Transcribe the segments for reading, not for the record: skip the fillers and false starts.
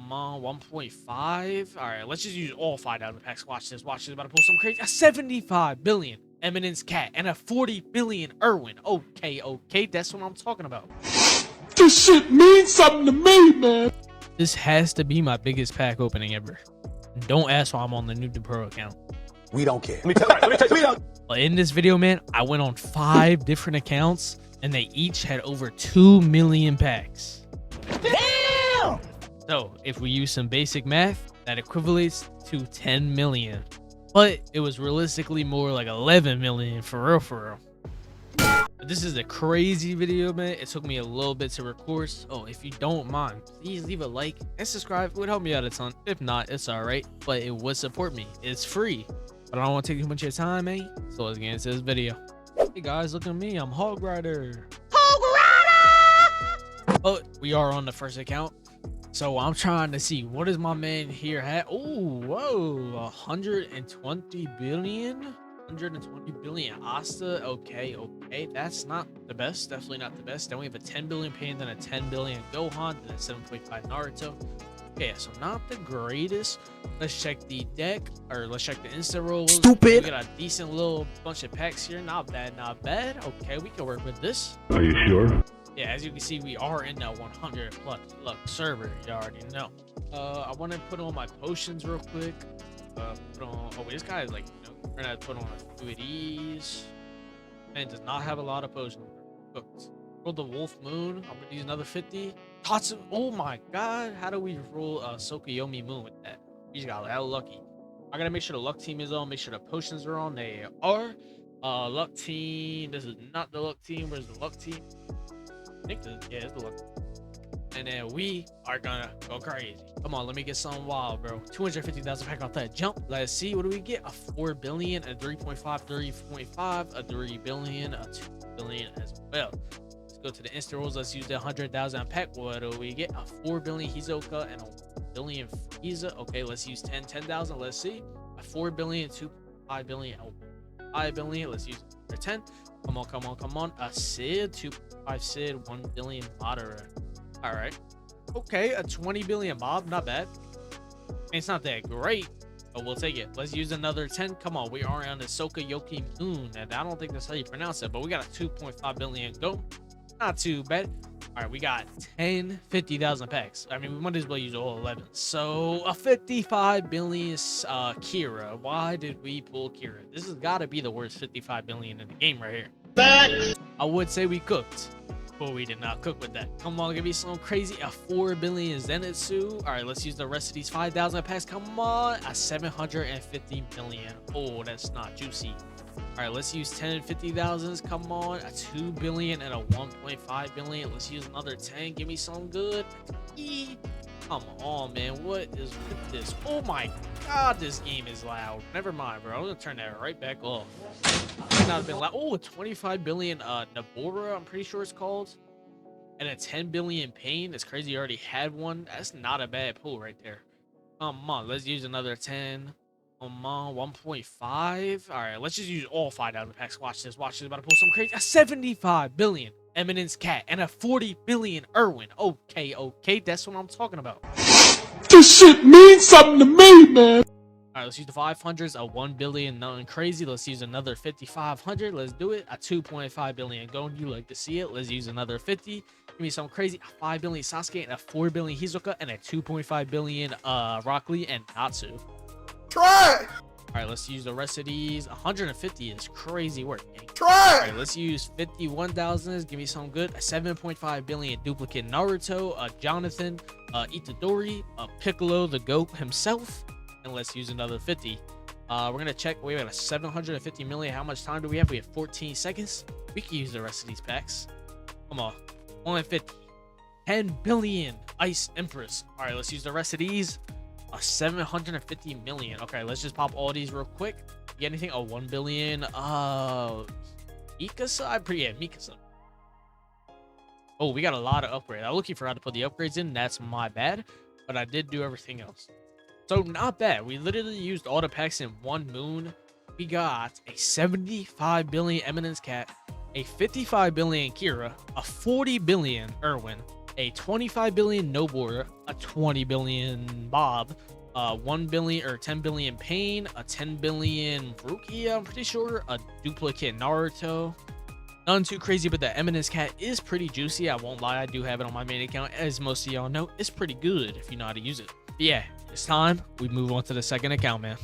Come on, 1.5. All right, let's just use all 5,000 packs. Watch this. Watch this. About to pull some crazy. A 75 billion Eminence Cat and a 40 billion Irwin. Okay, that's what I'm talking about. This shit means something to me, man. This has to be my biggest pack opening ever. Don't ask why I'm on the new Pro account. We don't care. Let me tell you, we don't. But in this video, man, I went on 5 different accounts and they each had over 2 million packs. Damn! So if we use some basic math, that equivalates to 10 million. But it was realistically more like 11 million for real. But this is a crazy video, man. It took me a little bit to record. Oh, if you don't mind, please leave a like and subscribe. It would help me out a ton. If not, it's all right, but it would support me. It's free, but I don't want to take too much of your time, man. So let's get into this video. Hey guys, look at me. I'm Hog Rider. But we are on the first account, so I'm trying to see what is my man here at. Oh, whoa, 120 billion. 120 billion Asta. Okay, that's not the best, definitely not the best. Then we have a 10 billion Pain, then a 10 billion Gohan, then a 7.5 Naruto. Okay, so not the greatest. Let's check the deck, or let's check the insta rolls. Stupid. We got a decent little bunch of packs here. Not bad. Okay, we can work with this. Are you sure? Yeah, as you can see, we are in that 100 plus luck server. You already know. I want to put on my potions real quick. Put on. Oh, wait, this guy is like, we're gonna put on a few of these. Man, does not have a lot of potions. Cooked. Roll the Wolf Moon. I'm gonna use another 50. Tatsu. Oh my God! How do we roll Sokoyomi Moon with that? We just got hell lucky. I gotta make sure the luck team is on. Make sure the potions are on. They are. Luck team. This is not the luck team. Where's the luck team? I think this, yeah, it's the luck team. And then we are gonna go crazy. Come on, let me get something wild, bro. 250,000 pack off that jump. Let's see, what do we get? A 4 billion, a 3.5, 3.5, a 3 billion, a 2 billion as well. Let's go to the instant rolls. Let's use the 100,000 pack. What do we get? A 4 billion Hisoka and a 1 billion Frieza. Okay, let's use 10,000. Let's see. A 4 billion, 2.5 billion, a 5 billion. Let's use a 10. Come on. A Sid, 2.5 Sid, 1 billion Madara. All right. Okay, a 20 billion Bob, not bad. It's not that great, but we'll take it. Let's use another 10. Come on, we are on the Sokoyomi Moon, and I don't think that's how you pronounce it, but we got a 2.5 billion go. Not too bad. All right, we got 50,000 packs. I mean, we might as well use all 11. So a 55 billion Kira. Why did we pull Kira? This has got to be the worst 55 billion in the game right here. I would say we cooked, but we did not cook with that. Come on, give me something crazy. A 4 billion Zenitsu. All right, let's use the rest of these 5,000 packs. Come on, a 750 million. Oh, that's not juicy. All right, let's use 10 and 50,000s. Come on, a 2 billion and a 1.5 billion. Let's use another 10. Give me some good. Come on, man. What is with this? Oh my God, this game is loud. Never mind, bro. I'm gonna turn that right back off. Might not have been loud. Oh, a 25 billion Nabora, I'm pretty sure it's called. And a 10 billion Pain. It's crazy you already had one. That's not a bad pull right there. Come on, let's use another 10. Come on, 1.5. All right, let's just use all 5,000 packs. Watch this. About to pull some crazy. A 75 billion Eminence Cat and a 40 billion Irwin. Okay, that's what I'm talking about. This shit means something to me, man. All right, let's use the 500s. A 1 billion, nothing crazy. Let's use another 5,500. Let's do it. A 2.5 billion going. You like to see it. Let's use another 50. Give me something crazy. A 5 billion Sasuke and a 4 billion Hisoka and a 2.5 billion Rock Lee and Natsu. Try. All right, let's use the rest of these. 150 is crazy work, gang. Try. All right, let's use 51,000s. Give me some good. A 7.5 billion duplicate Naruto, Jonathan, Itadori, Piccolo, the GOAT himself, and let's use another 50. We're gonna check. We got a 750 million. How much time do we have? We have 14 seconds. We can use the rest of these packs. Come on, 150. 10 billion Ice Empress. All right, let's use the rest of these. A 750 million. Okay, let's just pop all these real quick. Get anything? A 1 billion. Mikasa. Mikasa. Oh, we got a lot of upgrades. I literally forgot to put the upgrades in. That's my bad. But I did do everything else. So not bad. We literally used all the packs in one moon. We got a 75 billion Eminence Cat, a 55 billion Kira, a 40 billion Irwin, a 25 billion no border, a 20 billion Bob, 1 billion or 10 billion Pain, a 10 billion Rukia, I'm pretty sure, a duplicate Naruto. None too crazy, but the Eminence Cat is pretty juicy. I won't lie, I do have it on my main account. As most of y'all know, it's pretty good if you know how to use it. But yeah, it's time we move on to the second account, man.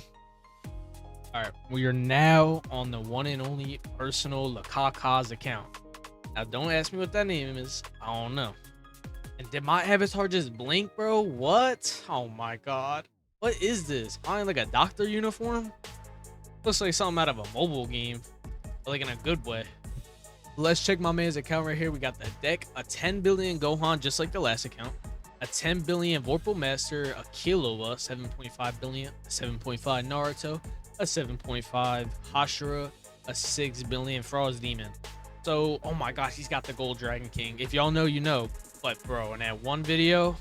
All right, we are now on the one and only personal Lakaka's account. Now, don't ask me what that name is. I don't know. And did my avatar just blink, bro? What? Oh my god. What is this? I am like a doctor uniform? Looks like something out of a mobile game, but like in a good way. Let's check my man's account right here. We got the deck, a 10 billion Gohan, just like the last account, a 10 billion Vorpal Master, a Killua, 7.5 billion, a 7.5 Naruto, a 7.5 Hashira, a 6 billion Frost Demon. So, oh my gosh, he's got the Gold Dragon King. If y'all know, you know. But bro, in that one video,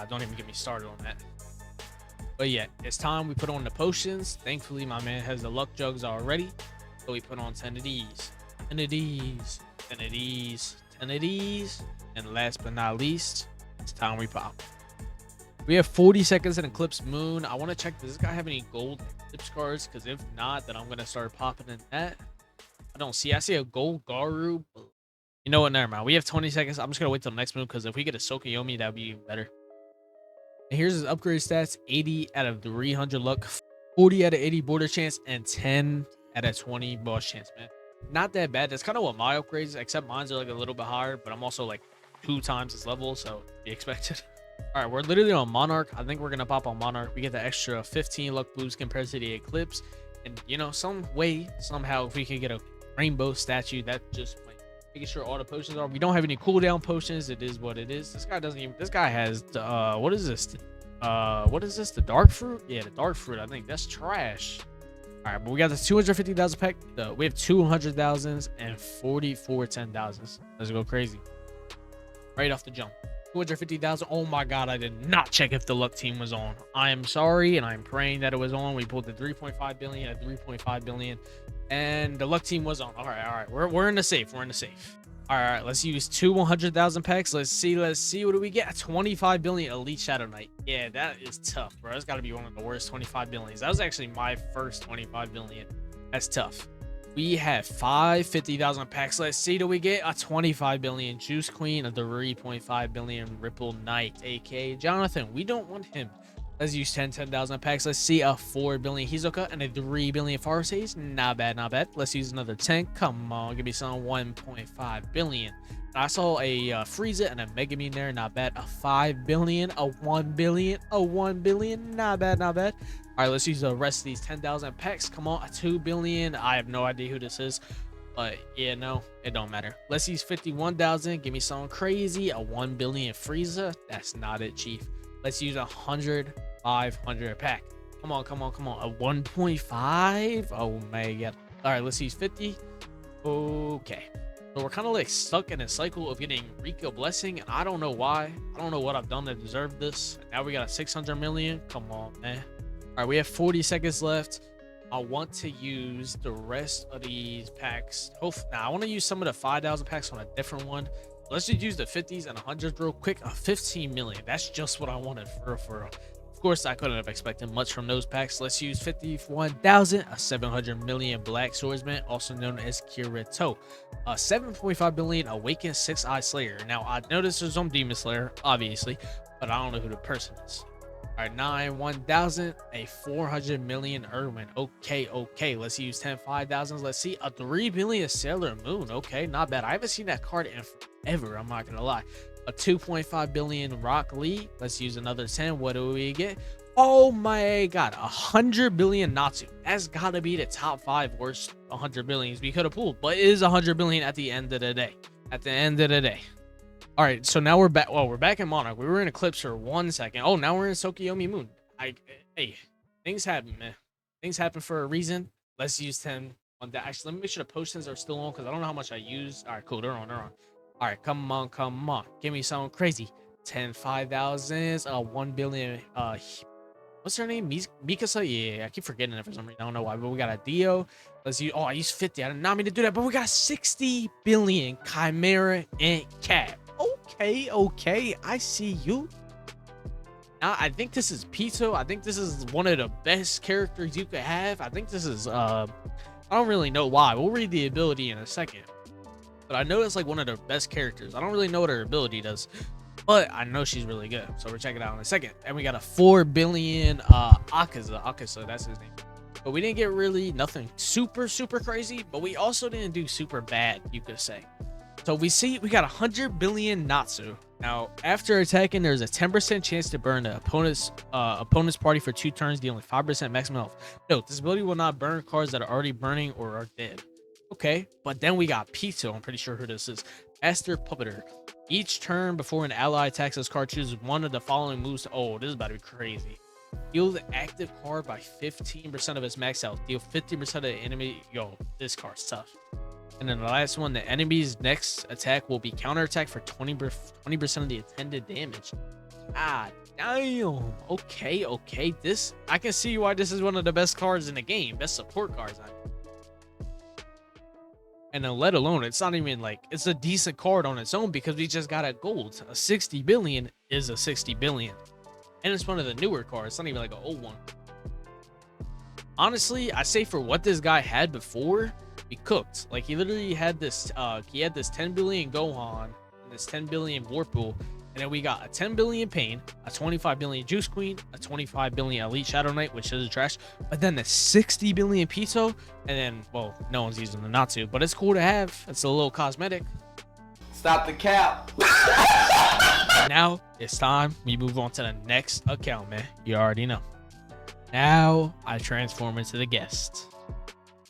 don't even get me started on that. But yeah, it's time we put on the potions. Thankfully, my man has the luck jugs already. So we put on 10 of these. 10 of these, 10 of these, 10 of these, and last but not least, it's time we pop. We have 40 seconds in Eclipse Moon. I want to check, does this guy have any gold Eclipse cards? Because if not, then I'm going to start popping in that. I don't see, I see a gold Garu. You know what, never mind. We have 20 seconds. I'm just going to wait till the next move, because if we get a Sokoyomi, that would be even better. And here's his upgrade stats: 80 out of 300 luck, 40 out of 80 border chance, and 10 out of 20 boss chance, man. Not that bad. That's kind of what my upgrades, except mine's are like a little bit higher, but I'm also like 2 times this level, so be expected. All right, we're literally on Monarch. I think we're gonna pop on Monarch. We get the extra 15 luck boost compared to the Eclipse, and you know, some way, somehow, if we can get a rainbow statue, that just like making sure all the potions are. We don't have any cooldown potions. It is what it is. This guy doesn't even. This guy has what is this? What is this? The dark fruit? Yeah, the dark fruit. I think that's trash. All right, but we got the 250,000 pack. We have 200,000s and 44 10,000s. Let's go crazy. Right off the jump. 250,000. Oh my god, I did not check if the luck team was on. I am sorry, and I'm praying that it was on. We pulled the 3.5 billion at 3.5 billion, and the luck team was on. All right. We're in the safe. We're in the safe. All right, let's use 2 100,000 packs. Let's see. What do we get? 25 billion Elite Shadow Knight. Yeah, that is tough, bro. That's got to be one of the worst 25 billions. That was actually my first 25 billion. That's tough. We have 50,000 packs. Let's see. Do we get a 25 billion Juice Queen, a 3.5 billion Ripple Knight, aka Jonathan? We don't want him. Let's use 10,000 packs. Let's see a 4 billion Hisoka and a 3 billion Farseis. Not bad, not bad. Let's use another 10. Come on, give me some 1.5 billion. I saw a Frieza and a Megumin there. Not bad. A 5 billion, a 1 billion, a 1 billion. Not bad, not bad. All right, let's use the rest of these 10,000 packs. Come on, a 2 billion. I have no idea who this is, but yeah, no, it don't matter. Let's use 51,000. Give me something crazy. A 1 billion Frieza. That's not it, Chief. Let's use 500 pack. Come on. A 1.5. Oh my god. All right, let's use 50. Okay. So we're kind of like stuck in a cycle of getting Rika Blessing, and I don't know why. I don't know what I've done to deserve this. Now we got a 600 million. Come on, man. All right, we have 40 seconds left. I want to use the rest of these packs. Now I want to use some of the 5,000 packs on a different one. Let's just use the 50s and 100s real quick. A 15 million. That's just what I wanted for real. Of course, I couldn't have expected much from those packs. Let's use 51,000, a 700 million Black Swordsman, also known as Kirito. A 7.5 billion Awakened 6-Eye Slayer. Now, I noticed there's some Demon Slayer, obviously, but I don't know who the person is. All right, 1,000, a 400 million Irwin. Okay. Let's use 5,000s. Let's see, a 3 billion Sailor Moon. Okay, not bad. I haven't seen that card in forever. I'm not gonna lie. A 2.5 billion Rock Lee. Let's use another 10. What do we get? Oh my god, 100 billion Natsu. That's gotta be the top 5 worst 100 billions we could have pulled, but it is 100 billion at the end of the day. All right, so now we're back. Well, we're back in Monarch. We were in Eclipse for 1 second. Oh, now we're in Sokoyomi Moon. Hey, things happen, man. Things happen for a reason. Let's use 10 on that. Actually, let me make sure the potions are still on, because I don't know how much I used. All right, cool. They're on. All right, come on. Give me something crazy. 10 5,000s, 1 billion. What's her name? Mikasa? Yeah, I keep forgetting it for some reason. I don't know why, but we got a Dio. Let's use. Oh, I used 50. I did not mean to do that, but we got 60 billion Chimera and Cap. Okay, okay, I see you. Now, I think this is Pito. I think this is one of the best characters you could have. I think this is, I don't really know why. We'll read the ability in a second. But I know it's like one of the best characters. I don't really know what her ability does, but I know she's really good. So we're checking it out in a second. And we got a 4 billion Akaza, that's his name. But we didn't get really nothing super crazy, but we also didn't do super bad, you could say. So we see we got 100 billion Natsu. Now, after attacking, there's a 10% chance to burn the opponent's party for 2 turns, dealing 5% maximum health. Note, this ability will not burn cards that are already burning or are dead. Okay, but then we got Pito. I'm pretty sure who this is. Master Puppeter. Each turn before an ally attacks this card, chooses one of the following moves to... Oh, this is about to be crazy. Heal the active card by 15% of its max health. Deal 50% of the enemy... Yo, this card's tough. And then the last one, the enemy's next attack will be counterattack for 20% of the attended damage. Ah, damn. Okay, okay. This... I can see why this is one of the best cards in the game. Best support cards, I mean. And then let alone, it's not even like, it's a decent card on its own because we just got a gold. A 60 billion is a 60 billion. And it's one of the newer cards. It's not even like an old one. Honestly, I say for what this guy had before, we cooked. Like, he literally had this, he had this 10 billion Gohan and this 10 billion Warpool. And then we got a 10 billion Pain, a 25 billion Juice Queen, a 25 billion Elite Shadow Knight, which is trash. But then the 60 billion Pito, and then, well, no one's using the Natsu, but it's cool to have. It's a little cosmetic. Stop the cap. And now it's time we move on to the next account, man. You already know. Now I transform into the guest.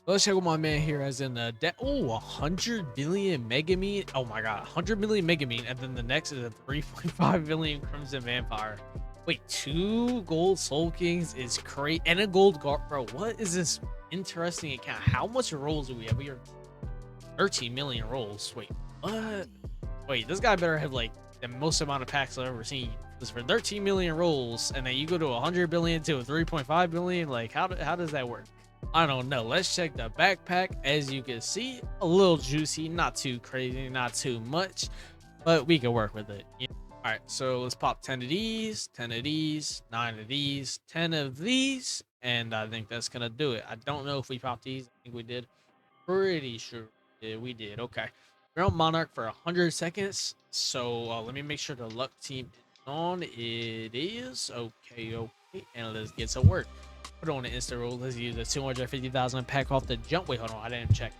Let's check what my man here has in the deck. Oh, 100 billion Megamine. Oh my god, 100 million Megamine. And then the next is a 3.5 billion Crimson Vampire. Wait, 2 gold Soul Kings is crazy. And a gold guard. Bro, what is this interesting account? How much rolls do we have? We are 13 million rolls. Wait, what? Wait, this guy better have like the most amount of packs I've ever seen. Because for 13 million rolls, and then you go to 100 billion to a 3.5 billion, like how does that work? I don't know. Let's check the backpack. As you can see, a little juicy, not too crazy, not too much, but we can work with it. Yeah. All right, so let's pop 10 of these, 10 of these, 9 of these, 10 of these, and I think that's gonna do it. I don't know if we popped these. I think we did. Pretty sure we did. Okay, we're on Monarch for 100 seconds, so let me make sure the luck team is on. It is. Okay, and let's get to work. Put on an instant roll. Let's use a 250,000 pack off the jump. Wait, hold on. I didn't check.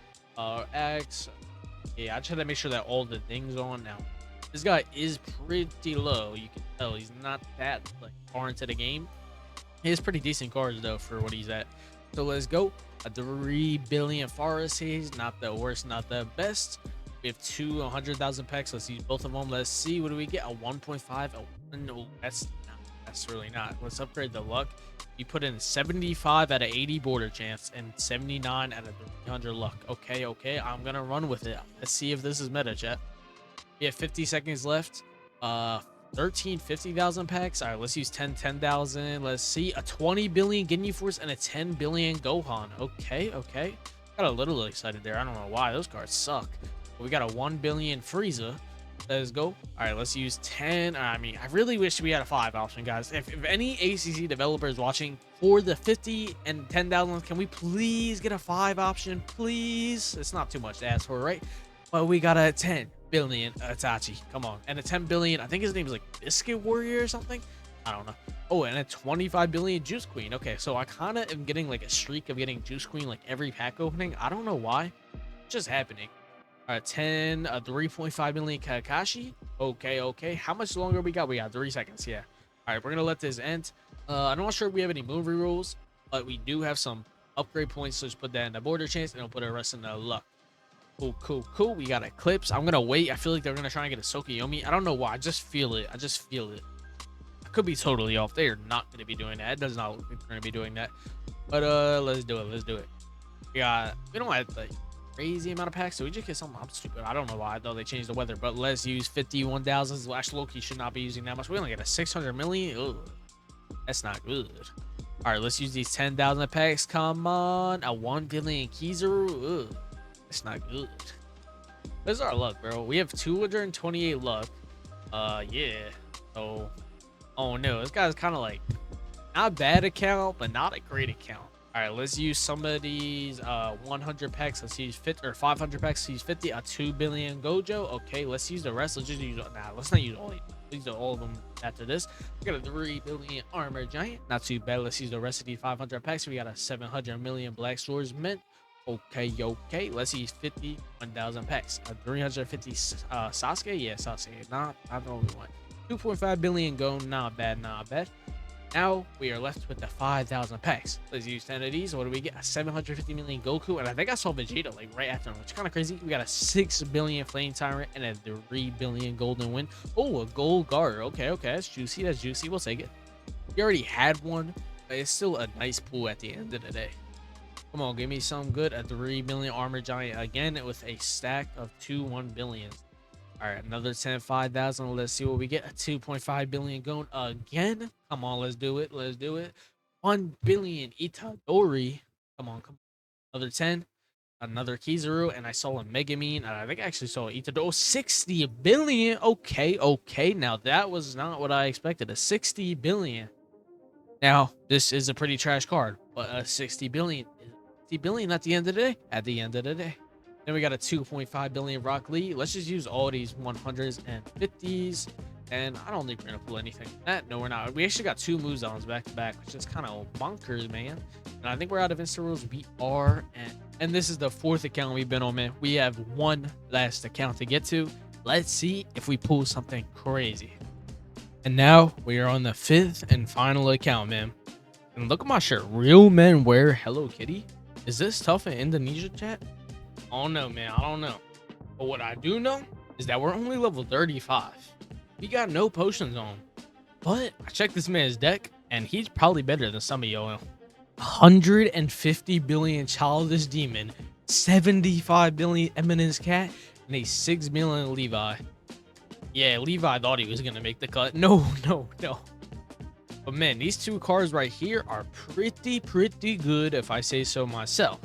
X. Yeah, I tried to make sure that all the things on now. This guy is pretty low. You can tell he's not that like far into the game. He has pretty decent cards though for what he's at. So let's go. A 3 billion Forest Haze. Not the worst, not the best. We have 200,000 packs. Let's use both of them. Let's see. What do we get? A 1.5. No, that's really not. Let's upgrade the luck. You put in 75 out of 80 border chance and 79 out of 300 luck. Okay, I'm gonna run with it. Let's see if this is meta, chat. We have 50 seconds left. 50,000 packs. All right, let's use 10,000. Let's see, a 20 billion Ginyu Force and a 10 billion Gohan. Okay. Got a little excited there. I don't know why. Those cards suck. But we got a 1 billion Frieza. Let's go. All right, let's use 10. I mean, I really wish we had a 5 option, guys. If any ACC developers watching for the 50 and 10,000, can we please get a 5 option, please? It's not too much to ask for, right? But we got a 10 billion Itachi. Come on. And a 10 billion, I think his name is like Biscuit Warrior or something. I don't know. Oh, and a 25 billion Juice Queen. Okay, so I kind of am getting like a streak of getting Juice Queen like every pack opening. I don't know why. It's just happening. All right, 10, a 3.5 million Kakashi. Okay. How much longer we got? We got 3 seconds. Yeah. All right, we're going to let this end. I'm not sure if we have any movie rules, but we do have some upgrade points. So just put that in the border chance and I'll put the rest in the luck. Cool. We got Eclipse. I'm going to wait. I feel like they're going to try and get a Sokoyomi. I don't know why. I just feel it. I could be totally off. They are not going to be doing that. It does not look like they're going to be doing that. But let's do it. We don't have like crazy amount of packs, so we just get something. I'm stupid. I don't know why. I thought they changed the weather, but let's use 51,000. Slash Loki should not be using that much. We only get a 600 million. Ugh, that's not good. All right, let's use these 10,000 packs. Come on, a 1 billion Kizaru. Ugh, that's not good. This is our luck, bro. We have 228 luck. Yeah. So, oh no, this guy's kind of like not bad account, but not a great account. All right, let's use somebody's 100 packs. Let's use 50 or 500 packs. Let's use 50, a 2 billion Gojo. Okay, let's use the rest. Let's just use let's not use all. Let's use all of them after this. We got a 3 billion armor giant. Not too bad. Let's use the rest of these 500 packs. We got a 700 million black swords mint. Okay, okay. Let's use 50 1,000 packs. A 350 Sasuke. Yeah, Sasuke. Not the only one. 2.5 billion go. Not bad. Not bad. Now we are left with the 5,000 packs. Let's use 10 of these. What do we get? A 750 million Goku, and I think I saw Vegeta like right after him, which is kind of crazy. We got a 6 billion Flame Tyrant and a 3 billion Golden Wind. Oh, a Gold Guard. Okay, okay, that's juicy. That's juicy. We'll take it. We already had one, but it's still a nice pool at the end of the day. Come on, give me some good. A 3 billion Armor Giant again with a stack of 1 billion. All right, another 10, 5,000. Let's see what we get. A 2.5 billion going again. Come on, let's do it. Let's do it. 1 billion Itadori. Come on, come on. Another 10. Another Kizaru. And I saw a Megumin. I think I actually saw Itadori. 60 billion. Okay, okay. Now, that was not what I expected. A 60 billion. Now, this is a pretty trash card. But a 60 billion is 60 billion at the end of the day. At the end of the day. Then we got a 2.5 billion Rock Lee. Let's just use all these 100s and 50s. And I don't think we're going to pull anything from that. No, we're not. We actually got 2 Muzons back to back, which is kind of bonkers, man. And I think we're out of Insta Rules. We are. And this is the 4th account we've been on, man. We have 1 last account to get to. Let's see if we pull something crazy. And now we are on the 5th and final account, man. And look at my shirt. Real men wear Hello Kitty. Is this tough in Indonesia, chat? I don't know, man. I don't know. But what I do know is that we're only level 35. We got no potions on. But I checked this man's deck, and he's probably better than some of y'all. 150 billion Childish Demon, 75 billion Eminence Cat, and a 6 million Levi. Yeah, Levi thought he was going to make the cut. No, no, no. But man, these 2 cards right here are pretty good if I say so myself.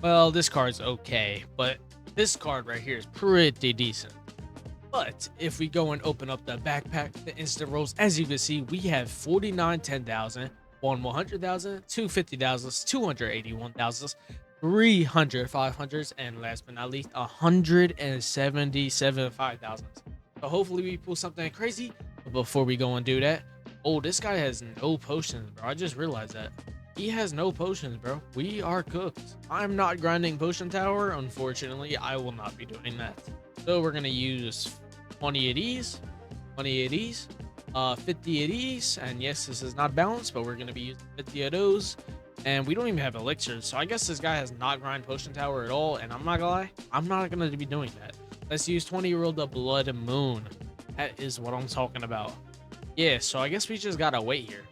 Well, this card's okay, but this card right here is pretty decent. But if we go and open up the backpack, the instant rolls, as you can see, we have 49 10,000, 100,000, 250,000, 281,000, 300 500s, and last but not least, 177 5,000. So hopefully we pull something crazy. But before we go and do that, oh, this guy has no potions, bro. I just realized that. He has no potions, bro. We are cooked. I'm not grinding potion tower. Unfortunately, I will not be doing that. So we're going to use 20 of these, 20 of these, 50 of these. And yes, this is not balanced, but we're going to be using 50 of those. And we don't even have elixirs. So I guess this guy has not grind potion tower at all. And I'm not going to lie, I'm not going to be doing that. Let's use 20-year-old the Blood Moon. That is what I'm talking about. Yeah, so I guess we just got to wait here.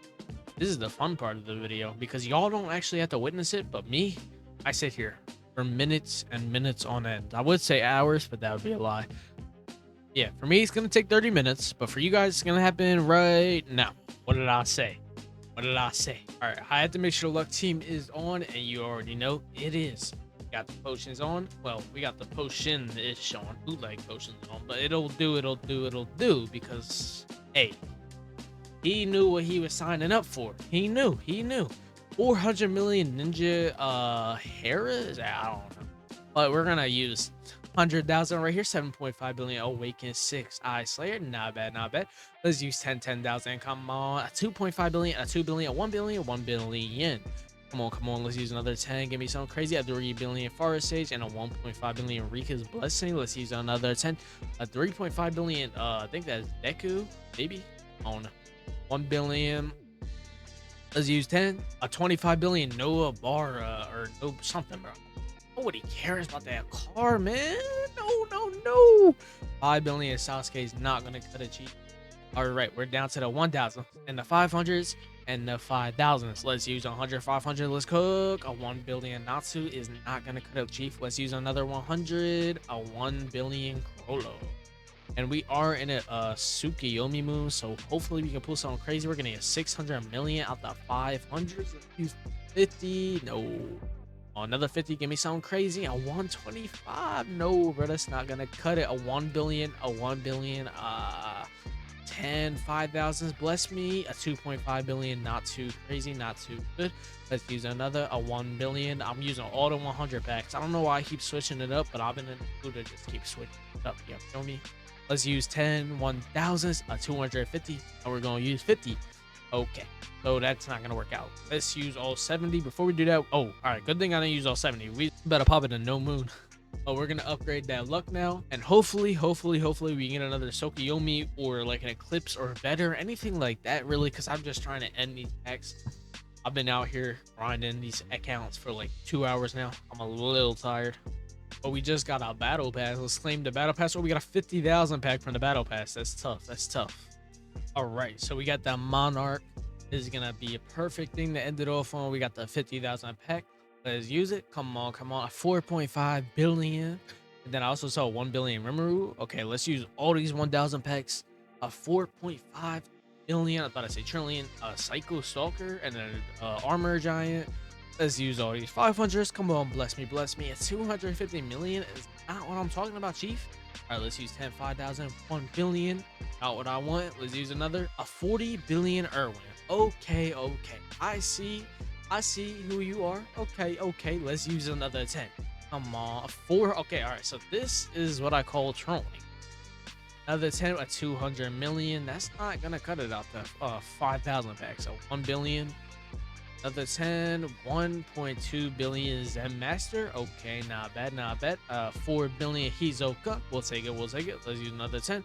This is the fun part of the video because y'all don't actually have to witness it, but me, I sit here for minutes and minutes on end. I would say hours, but that would be a lie. Yeah, for me, it's going to take 30 minutes, but for you guys, it's going to happen right now. What did I say? What did I say? All right, I had to make sure the luck team is on, and you already know it is. Got the potions on. Well, we got the potion-ish on, bootleg potions on, but it'll do because, hey, he knew what he was signing up for. He knew. 400 million ninja Hera? I don't know. But we're gonna use 100,000 right here. 7.5 billion Awaken 6 Eye Slayer. Not bad, not bad. Let's use 10,000. Come on. A 2.5 billion, a 2 billion, 1 billion, 1 billion. Come on. Let's use another 10. Give me something crazy. A 3 billion Forest Sage and a 1.5 billion Rika's Blessing. Let's use another 10. A 3.5 billion, I think that's Deku, maybe. I don't know. 1 billion. Let's use 10. A 25 billion Noah Barra or no something, bro. Nobody cares about that car, man. No. 5 billion Sasuke is not gonna cut it cheap. All right, we're down to the 1,000 and the 500s and the 5,000s. Let's use 100, 500. Let's cook. A 1 billion Natsu is not gonna cut it cheap. Let's use another 100. A 1 billion Crollo. And we are in a Tsukiyomi moon, so hopefully we can pull something crazy. We're gonna get 600 million out the 500s. Let's use 50. No. Another 50, give me something crazy. A 125, no, bro, that's not gonna cut it. A 1 billion, a 1 billion, 10 5,000s, bless me. A 2.5 billion, not too crazy, not too good. Let's use another, a 1 billion. I'm using all the 100 packs. I don't know why I keep switching it up, but I've been in the mood to just keep switching it up. You feel me? Let's use 10 1000s, a 250, and we're gonna use 50. Okay, so that's not gonna work out. Let's use all 70. Before we do that, oh, all right, good thing I didn't use all 70. We better pop it in no moon. Oh, we're gonna upgrade that luck now, and hopefully we get another Sokiyomi or like an Eclipse or better, anything like that, really, because I'm just trying to end these packs. I've been out here grinding these accounts for like 2 hours now. I'm a little tired. But we just got a battle pass. Let's claim the battle pass. Oh, we got a 50,000 pack from the battle pass. That's tough. That's tough. All right, so we got the Monarch. This is gonna be a perfect thing to end it off on. We got the 50,000 pack. Let's use it. Come on, come on. 4.5 billion. And then I also saw 1 billion Rimuru. Okay, let's use all these 1,000 packs. A 4.5 billion. I thought I'd say trillion. A Psycho Stalker and then Armor Giant. Let's use all these 500s. Come on, bless me, bless me. A 250 million is not what I'm talking about, Chief. All right, let's use 10 5,000. 1 billion. Not what I want. Let's use another. A 40 billion Irwin. Okay, okay. I see who you are. Okay, okay. Let's use another 10. Come on. 4. Okay, all right. So this is what I call trolling. Another 10, a 200 million. That's not gonna cut it out to 5,000 packs. So 1 billion. Another 10, 1.2 billion Zen Master. Okay, not bad, not bad. 4 billion Hizoka. We'll take it, we'll take it. Let's use another 10.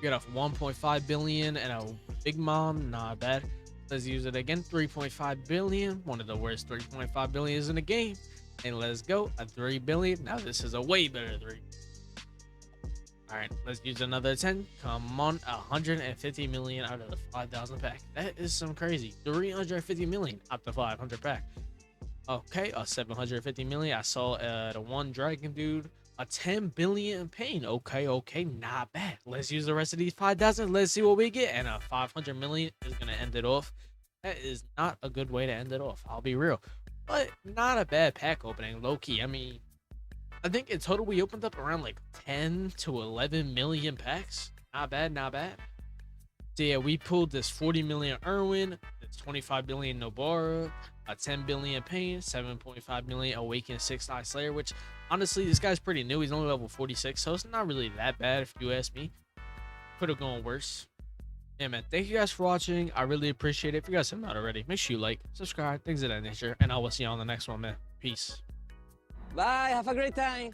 We got a 1.5 billion and a Big Mom. Not bad. Let's use it again. 3.5 billion. One of the worst 3.5 billions in the game. And let's go. A 3 billion. Now this is a way better 3. All right, let's use another 10. Come on, 150 million out of the 5,000 pack. That is some crazy. 350 million out the 500 pack. Okay, a 750 million. I saw the one dragon dude. A 10 billion pain. Okay, okay, not bad. Let's use the rest of these 5,000. Let's see what we get. And a 500 million is gonna end it off. That is not a good way to end it off. I'll be real, but not a bad pack opening. Low key. I mean, I think in total we opened up around like 10 to 11 million packs. Not bad, not bad. So yeah, we pulled this 40 million Irwin, this 25 billion Nobara, a 10 billion Pain, 7.5 million Awakened 6-Eye Slayer, which honestly, this guy's pretty new. He's only level 46, so it's not really that bad if you ask me. Could have gone worse. Yeah, man, thank you guys for watching. I really appreciate it. If you guys have not already, make sure you like, subscribe, things of that nature, and I will see you on the next one, man. Peace. Bye, have a great time.